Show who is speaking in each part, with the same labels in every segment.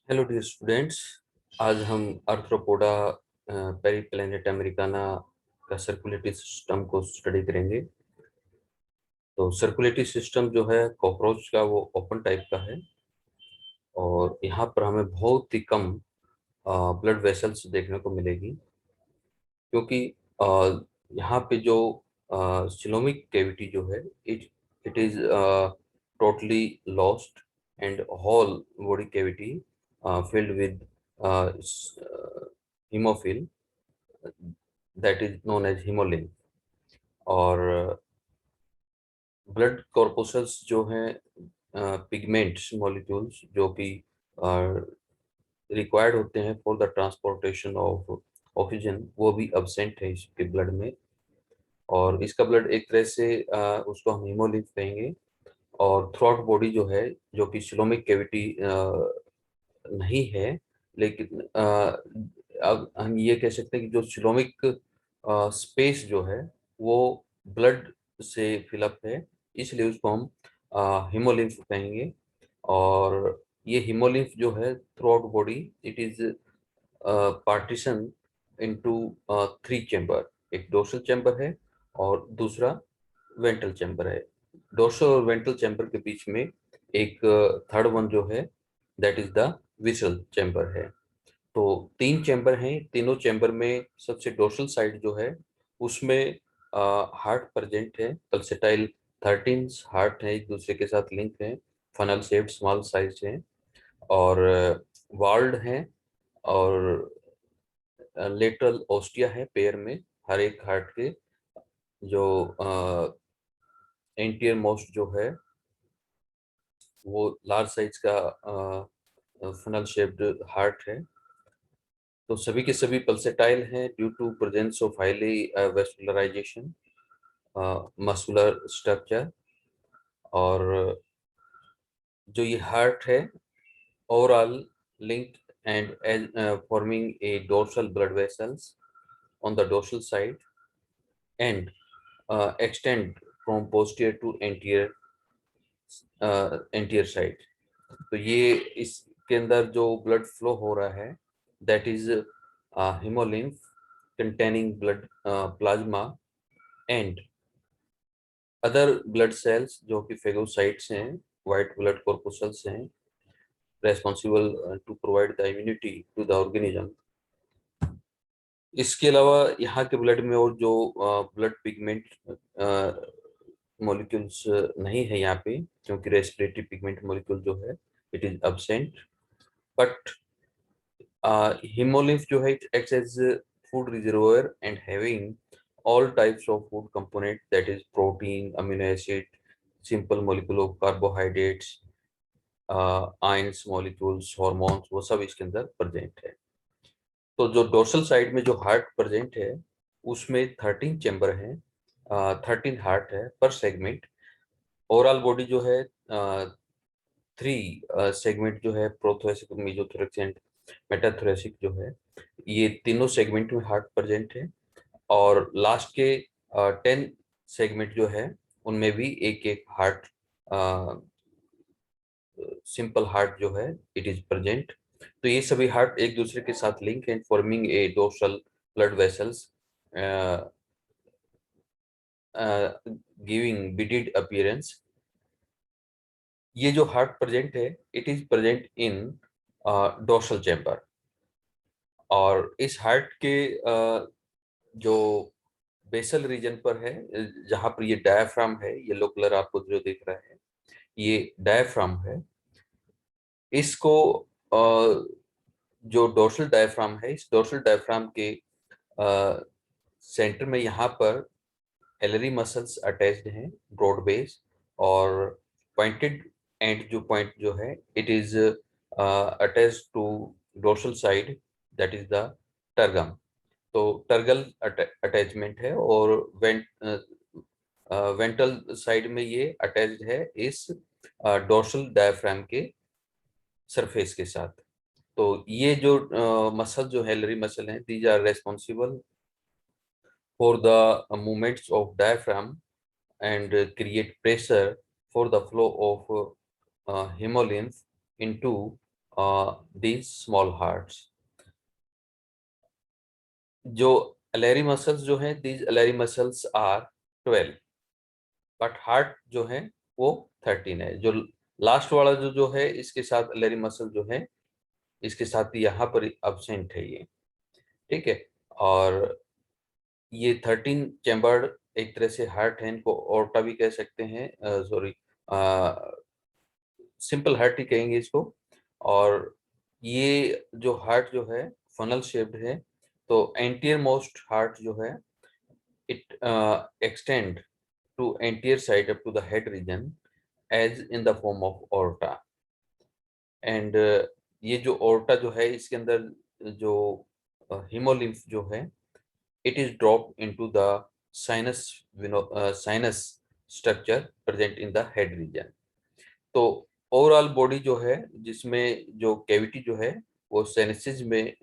Speaker 1: Hello dear students. आज हम arthropoda periplaneta americana का सर्कुलेटरी सिस्टम को स्टडी करेंगे। तो सर्कुलेटरी सिस्टम जो है कॉकरोच का वो ओपन टाइप का है और यहाँ पर हमें बहुत ही कम ब्लड वेसल्स देखने को मिलेगी, क्योंकि यहाँ पे जो सिलोमिक कैविटी जो है it it is totally lost and whole body cavity filled with hemophil, that is known as hemolymph। और ब्लड कॉर्पोसल्स जो हैं पिगमेंट्स मॉलिक्यूल्स जो कि रिक्वायर्ड होते हैं for the transportation of oxygen, वो भी अब्सेंट है इसके ब्लड में। और इसका ब्लड एक तरह से उसको हम हीमोलिम्फ कहेंगे। और थ्रू आउट बॉडी जो है, जो कि सिलोमिक कैविटी नहीं है, लेकिन अब हम ये कह सकते हैं कि जो सिलोमिक स्पेस जो है वो ब्लड से फिलअप है, इसलिए उसको हम हीमोलिम्फ कहेंगे। और ये हीमोलिम्फ जो है through out body it is partition into 3 chamber. एक डोर्सल चैम्बर है और दूसरा वेंट्रल चैम्बर है। डोर्सल और वेंट्रल चैम्बर के बीच में एक थर्ड वन जो है that is the whistle chamber है। तो 3 चैम्बर हैं। तीनों चैम्बर में सबसे डोर्सल साइड जो है उसमें हार्ट प्रेजेंट है। पल्सेटाइल 13 हार्ट है, एक दूसरे के साथ लिंक है, फनल शेप्ड स्मॉल साइज है और वाल्ड है। और लेटरल ओस्टिया है पेयर में, हर एक हार्ट के। जो एंटीरियर मोस्ट जो है वो लार्ज साइज का फनल शेप्ड हार्ट है। तो सभी के सभी पल्सेटाइल हैं due to presence of highly vascularization muscular structure. और जो ये हार्ट है overall linked and forming a dorsal blood vessels on the dorsal side and extend from posterior to anterior side। तो ये इसके अंदर जो ब्लड फ्लो हो रहा है that is hemolymph containing blood plasma and other blood cells जो कि फेगोसाइट्स हैं, वाइट ब्लड कॉर्पोसल्स हैं, responsible to provide the immunity to the organism. इसके अलावा यहाँ के ब्लड में और जो ब्लड पिगमेंट मॉलिक्यूल्स नहीं है यहाँ पे, क्योंकि रेस्पिरेटरी पिगमेंट मॉलिक्यूल जो है it is absent। But hemolymph जो है it acts as a food reservoir and having all types of food component, that is protein, amino acid, simple molecule of carbohydrates, ions molecules, hormones, वो सब इसके अंदर present है। तो जो dorsal side में जो हार्ट प्रेजेंट है उसमें 13 चैम्बर हैं, 13 हार्ट है पर सेगमेंट। ओवरऑल बॉडी जो है 3 सेगमेंट जो है, प्रोथोरेसिक, मेसोथोरेक्स एंड मेटाथोरेसिक जो है, ये तीनों सेगमेंट में हार्ट प्रेजेंट है। और लास्ट के 10 सेगमेंट जो है उनमें भी एक एक हार्ट, सिंपल हार्ट जो है इट इज प्रेजेंट। तो ये सभी हार्ट एक दूसरे के साथ link and forming a dorsal blood vessels giving beaded appearance. ये जो हार्ट प्रेजेंट है it is present in dorsal chamber. और इस हार्ट के जो बेसल रीजन पर है, जहां पर ये डायफ्राम है, येलो कलर आपको जो दिख रहा है ये डायफ्राम है। इसको जो डोर्सल डायफ्राम है, इस डोर्सल डायफ्राम के सेंटर में यहाँ पर एलरी मसल्स अटैच्ड हैं, ब्रॉड बेस। और पॉइंटेड एंड जो पॉइंट जो है it is attached to dorsal side, that is the tergum. तो टर्गल अटैचमेंट है और वेंट्रल साइड में ये अटैच्ड है इस डोर्सल डायफ्राम के सरफेस के साथ। तो ये जो मसल जो है, एलरी मसल है, these are responsible for the movements of diaphragm and create pressure for the flow of hemolymph into these small hearts. जो alary muscles जो हैं, these alary muscles are 12, but heart जो है वो 13 है। जो लास्ट वाला जो है इसके साथ alary muscle जो है इसके साथ यहाँ पर absent है ये, ठीक है। और ये 13 चैम्बर्ड एक तरह से हार्ट है, इनको ओर्टा भी कह सकते हैं, सॉरी सिंपल हार्ट ही कहेंगे इसको। और ये जो हार्ट जो है फनल शेप्ड है, तो एंटीरियर मोस्ट हार्ट जो है it extend to anterior side up to the head region as in the form of aorta. And ये जो ओर्टा जो है इसके अंदर जो हीमोलिम्फ जो है it is dropped into the sinus sinus structure present in the head region। तो ओवरऑल बॉडी जो है जिसमें जो कैविटी जो है वो साइनसेस में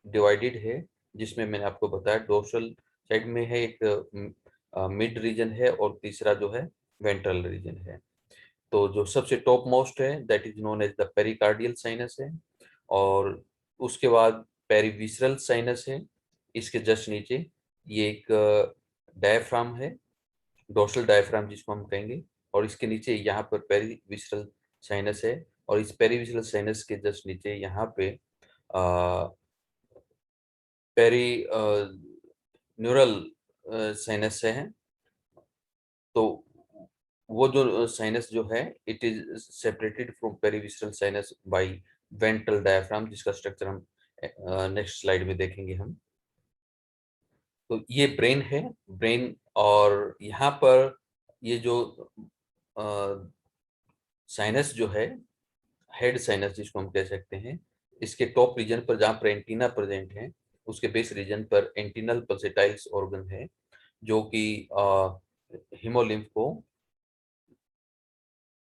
Speaker 1: डिवाइडेड है, जिसमें मैंने आपको बताया डोर्सल साइड में है एक मिड रीजन है और तीसरा जो है वेंट्रल रीजन है। तो जो सबसे टॉप मोस्ट है that is known as the pericardial sinus है, और उसके बाद पेरिविसरल साइनस है, इसके जस्ट नीचे ये एक डायफ्राम है, डोर्सल डायफ्राम जिसको हम कहेंगे, और इसके नीचे यहाँ पर पेरिविसरल साइनस है, और इस पेरिविसरल साइनस के जस्ट नीचे यहाँ पे पेरी न्यूरल साइनस है। तो वो जो साइनस जो है it is separated from perivisceral sinus by ventral diaphragm, जिसका स्ट्रक्चर हम नेक्स्ट स्लाइड में देखेंगे हम। तो ये ब्रेन है, ब्रेन, और यहाँ पर ये जो साइनस जो है हेड साइनस जिसको हम कह सकते हैं, इसके टॉप रीजन पर जहाँ पर एंटीना प्रेजेंट है उसके बेस रीजन पर एंटीनल पल्सेटाइल्स ऑर्गन है जो कि हीमोलिम्फ को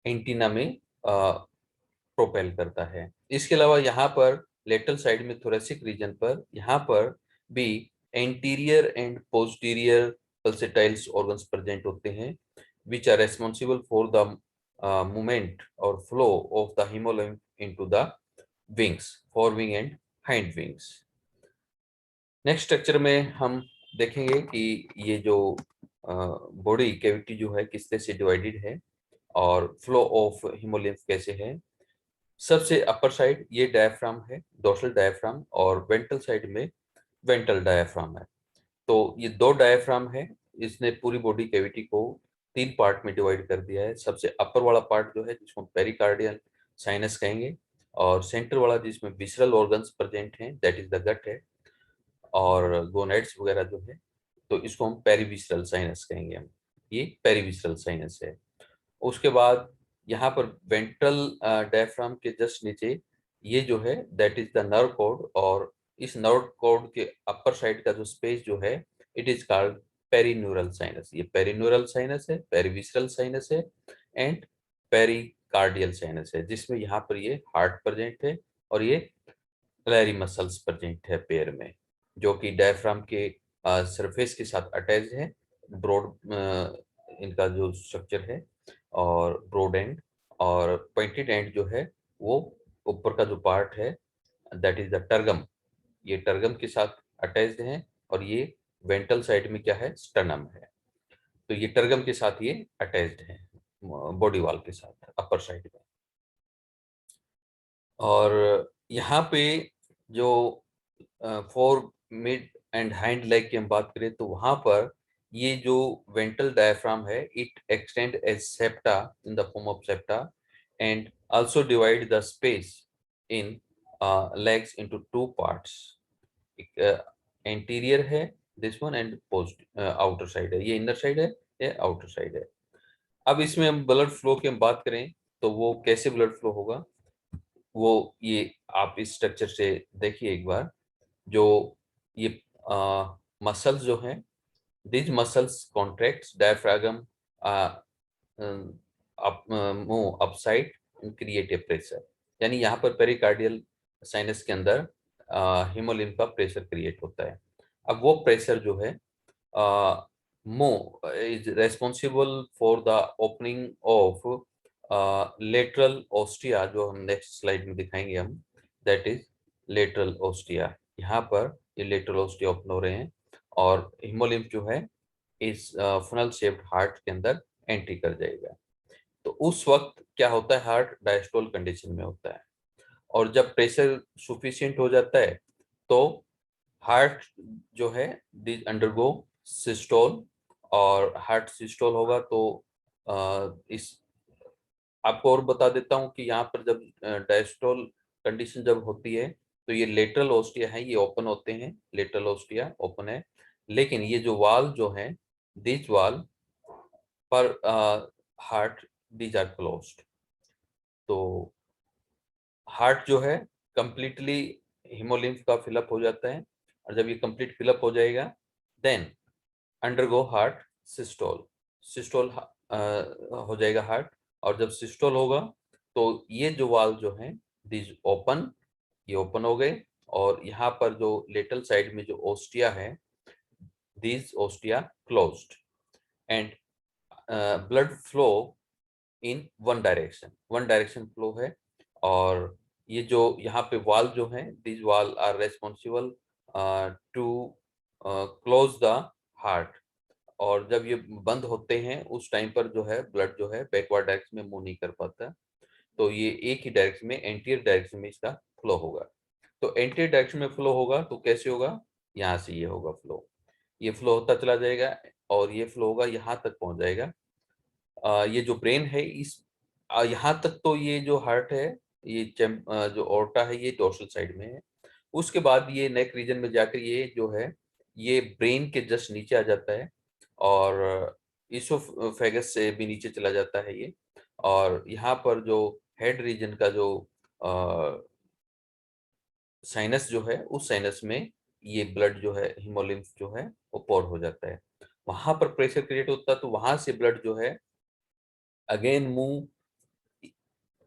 Speaker 1: एंटीना में प्रोपेल करता है। इसके अलावा यहाँ पर लेटरल साइड में थोरेसिक रीजन पर यहाँ पर भी anterior and posterior pulsatile organs present होते हैं which are responsible for the movement or flow of the hemolymph into the wings, forewing and hind wings। Next structure में हम देखेंगे कि ये जो बॉडी कैविटी जो है किस तरह से डिवाइडेड है और फ्लो ऑफ हीमोलिम्फ कैसे है। सबसे अपर साइड ये डायफ्राम है, डोर्सल डायफ्राम, और वेंट्रल साइड में वेंट्रल डायफ्राम है। तो ये दो डायफ्राम है, इसने पूरी बॉडी कैविटी को 3 पार्ट में डिवाइड कर दिया है। सबसे अपर वाला पार्ट जो है जिसको पेरिकार्डियल साइनस कहेंगे, और सेंटर वाला जिसमें विसरल ऑर्गन्स प्रेजेंट हैं दैट इज द गट है, और गोनेड्स वगैरह जो है, तो इसको हम पेरिविसरल साइनस कहेंगे हम। ये पेरिविसरल साइनस है। उसके बाद यहाँ पर वेंट्रल डायफ्राम के जस्ट नीचे ये जो है that is the nerve cord, और इस नर्व कॉर्ड के अपर साइड का जो स्पेस जो है it is called perineural sinus. ये पेरिन्यूरल साइनस है, पेरिविसरल साइनस है एंड पेरिकार्डियल साइनस है, जिसमें यहाँ पर ये हार्ट प्रेजेंट है और ये एलरी मसल्स प्रेजेंट है पैर में, जो कि डायफ्राम के सरफेस के साथ अटैच है। ब्रॉड इनका जो स्ट्रक्चर है, और ब्रॉड एंड और पॉइंटेड एंड जो है वो ऊपर का जो पार्ट है दैट इज द टर्गम, ये टर्गम के साथ अटैच्ड है, और ये वेंट्रल साइड में क्या है स्टर्नम है। तो ये टर्गम के साथ ये अटैच्ड है बॉडी वॉल के साथ अपर साइड में। और यहाँ पे जो fore mid and hind leg की हम बात करें तो वहां पर ये जो वेंट्रल डायफ्राम है it extend as septa in the form of septa and also divide the space in legs into 2 parts. Anterior है this one and post outer side है, ये इनर साइड है, ये आउटर साइड है। अब इसमें हम ब्लड फ्लो की हम बात करें तो वो कैसे ब्लड फ्लो होगा, वो ये आप इस स्ट्रक्चर से देखिए एक बार। जो ये मसल्स जो हैं these muscles contracts diaphragm move upside and create a pressure। यानी यहाँ पर पेरिकार्डियल साइनस के अंदर हीमोलिम्फ का प्रेशर क्रिएट होता है। अब वो प्रेशर जो है move is responsible for the opening of lateral ostia, जो हम नेक्स्ट स्लाइड में दिखाएंगे हम, दैट इज लेटरल ओस्टिया। यहाँ पर ये लेटरल ओस्टिया ओपन हो रहे हैं और हिमोलिम्फ जो है इस फनल शेप्ड हार्ट के अंदर एंट्री कर जाएगा। तो उस वक्त क्या होता है, हार्ट डायस्टोल कंडीशन में होता है, और जब प्रेशर सुफिशिएंट हो जाता है तो हार्ट जो है दिस अंडरगो सिस्टोल, और हार्ट सिस्टोल होगा तो इस आपको और बता देता हूं कि यहाँ पर जब डायस्टोल कंडीशन जब होती है तो ये लेटरल ओस्टिया है, ये ओपन होते हैं, लेटरल ओस्टिया ओपन है, लेकिन ये जो वाल जो है, दिस वाल पर हार्ट दीज आर क्लोज्ड। तो हार्ट जो है कंप्लीटली हिमोलिम्फ का फिलअप हो जाता है, और जब ये कंप्लीट फिलअप हो जाएगा then undergo heart systole. Systole हो जाएगा हार्ट, और जब सिस्टोल होगा तो ये जो वाल जो है दिस ओपन, ये ओपन हो गए, और यहाँ पर जो लेटरल साइड में जो ओस्टिया है this ostia closed, and blood flow in one direction flow है। और ये जो यहाँ पे वाल जो है this wall are responsible to close the heart, और जब ये बंद होते हैं उस टाइम पर जो है ब्लड जो है बैकवर्ड डायरेक्शन में मूव नहीं कर पाता, तो ये एक ही डायरेक्शन में, एंटीरियर डायरेक्शन में इसका फ्लो होगा। तो एंटीरियर डायरेक्शन में फ्लो होगा तो कैसे होगा, यहाँ से ये होगा फ्लो, ये फ्लो होता चला जाएगा और ये फ्लो होगा यहाँ तक पहुंच जाएगा। ये जो ब्रेन है इस यहाँ तक तो ये जो हार्ट है, ये जो ओर्टा है ये डोर्सल साइड में है। उसके बाद ये नेक रीजन में जाकर ये जो है ये ब्रेन के जस्ट नीचे आ जाता है, और इसोफेगस से भी नीचे चला जाता है ये, और यहाँ पर जो हेड रीजन का जो साइनस जो है उस साइनस में ये ब्लड जो है हिमोलिम्फ जो है वो पोर हो जाता है, वहां पर प्रेशर क्रिएट होता है, तो वहां से ब्लड जो है again move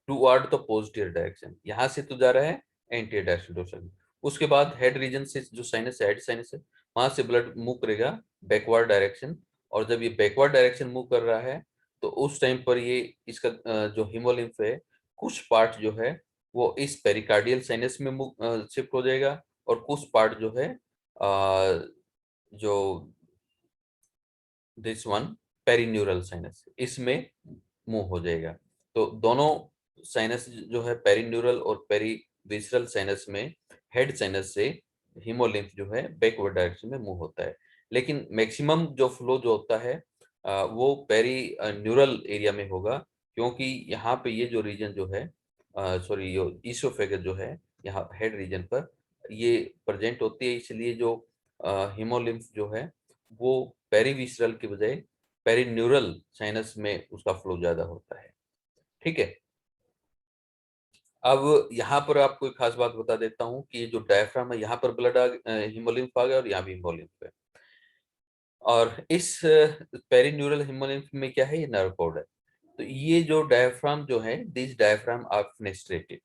Speaker 1: toward the positive direction, यहाँ से तो जा रहा है एंटी डायरेक्शन। उसके बाद हेड रीजन से जो साइनस है, हेड साइनस है, वहां से ब्लड मूव करेगा बैकवर्ड डायरेक्शन, और जब ये बैकवर्ड डायरेक्शन मूव कर रहा है तो उस टाइम पर ये इसका जो हिमोलिम्फ है कुछ पार्ट जो है वो इस पेरिकार्डियल साइनस में शिफ्ट हो जाएगा, और कुछ पार्ट जो है जो दिस वन पेरिन्यूरल साइनस इसमें मूव हो जाएगा। तो दोनों साइनस जो है पेरिन्यूरल और पेरीविसरल साइनस में हेड साइनस से हिमोलिम्फ जो है बैकवर्ड डायरेक्शन में मूव होता है, लेकिन मैक्सिमम जो फ्लो जो होता है वो पेरी न्यूरल एरिया में होगा, क्योंकि यहाँ पे ये जो रीजन जो है सॉरी यो ईसोफेगस जो है यहाँ हेड रीजन पर ये प्रेजेंट होती है, इसलिए जो हिमोलिम्फ जो है वो पेरीविसरल के बजाय पेरिन्यूरल साइनस में उसका फ्लो ज्यादा होता है। ठीक है, अब यहाँ पर आपको एक खास बात बता देता हूँ कि ये जो डायफ्राम है यहाँ पर ब्लड हिमोलिम्फ आ गया और यहाँ भी हिमोलिम्फ है, और इस पेरिन्यूरल हिमोलिम्फ में क्या है, ये नर्व कॉर्ड है। तो ये जो डायफ्राम जो है दिस डायफ्राम आर फेनेस्ट्रेटेड,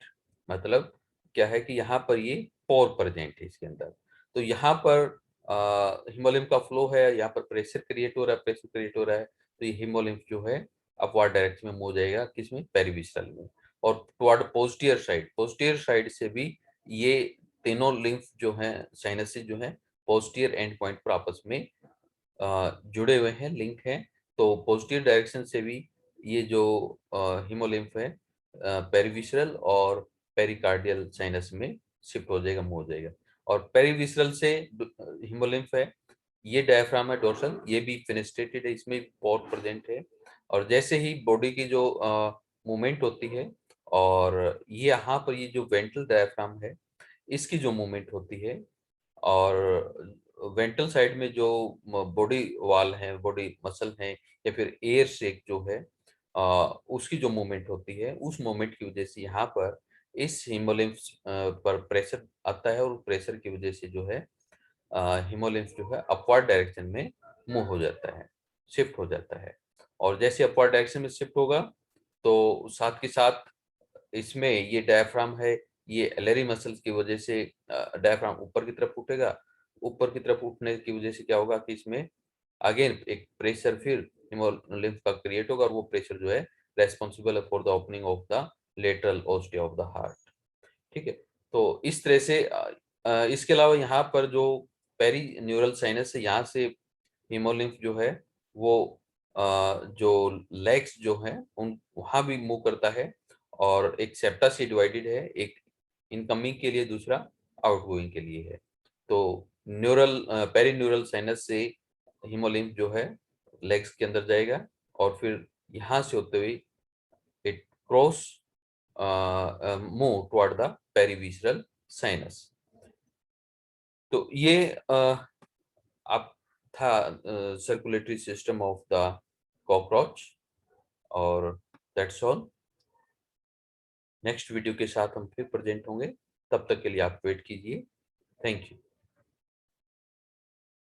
Speaker 1: मतलब क्या है कि यहाँ पर ये पोर प्रेजेंट है इसके अंदर, तो यहाँ पर हिमोलिम्फ का फ्लो है, यहाँ पर प्रेशर क्रिएट हो रहा है, प्रेशर क्रिएट हो रहा है, तो ये हिमोलिम्फ जो है अपवर्ड डायरेक्शन में मूव जाएगा, किसमें, पेरिविसरल में, और टुवर्ड पोस्टीरियर साइड से भी ये तीनों लिम्फ जो है साइनसेस जो है पोस्टीरियर एंड पॉइंट पर आपस में जुड़े हुए हैं, लिंक हैं, तो पॉजिटिव डायरेक्शन से भी ये जो हिमोलिम्फ है पेरिविसरल और पेरिकार्डियल साइनस में शिफ्ट हो जाएगा, मूव हो जाएगा, और पेरिविसरल से हिमोलिम्फ है, ये डायफ्राम है डोर्सल, ये भी फेनेस्ट्रेटेड है, इसमें पोर प्रेजेंट है, और जैसे ही बॉडी की जो मूवमेंट होती है, और ये यहाँ पर ये जो वेंट्रल डायफ्राम है इसकी जो मूवमेंट होती है, और वेंट्रल साइड में जो बॉडी वाल है, बॉडी मसल है, या फिर एयर शेक जो है उसकी जो मूवमेंट होती है, उस मूवमेंट की वजह से यहाँ पर इस हिमोलिम्फ पर प्रेशर आता है, और प्रेशर की वजह से जो है हिमोलिम्फ जो है अपवर्ड डायरेक्शन में मूव हो जाता है, शिफ्ट हो जाता है, और जैसे अपवर्ड डायरेक्शन में शिफ्ट होगा तो साथ के साथ इसमें ये डायफ्राम है, ये एलरी मसल्स की वजह से डायफ्राम ऊपर की तरफ उठेगा, ऊपर की तरफ उठने की वजह से क्या होगा कि इसमें अगेन एक प्रेशर फिर हिमोलिम्फ का क्रिएट होगा, और वो प्रेशर जो है responsible for the opening of the lateral ostia of the heart. ठीक है, तो इस तरह से इसके अलावा यहाँ पर जो पेरी न्यूरल साइनस है, यहाँ से हीमोलिम्फ जो है वो जो लेग्स जो है उन वहां भी मूव करता है, और एक सेप्टा से डिवाइडेड है, एक इनकमिंग के लिए, दूसरा आउटगोइंग के लिए है। तो न्यूरल पेरी न्यूरल साइनस से हीमोलिम्फ जो है लेग्स के अंदर जाएगा, और फिर यहाँ से होते हुए it cross move toward the perivisceral sinus. तो ये आप था circulatory system of the cockroach, और दैट्स ऑल। नेक्स्ट वीडियो के साथ हम फिर प्रेजेंट होंगे, तब तक के लिए आप वेट कीजिए। Thank you.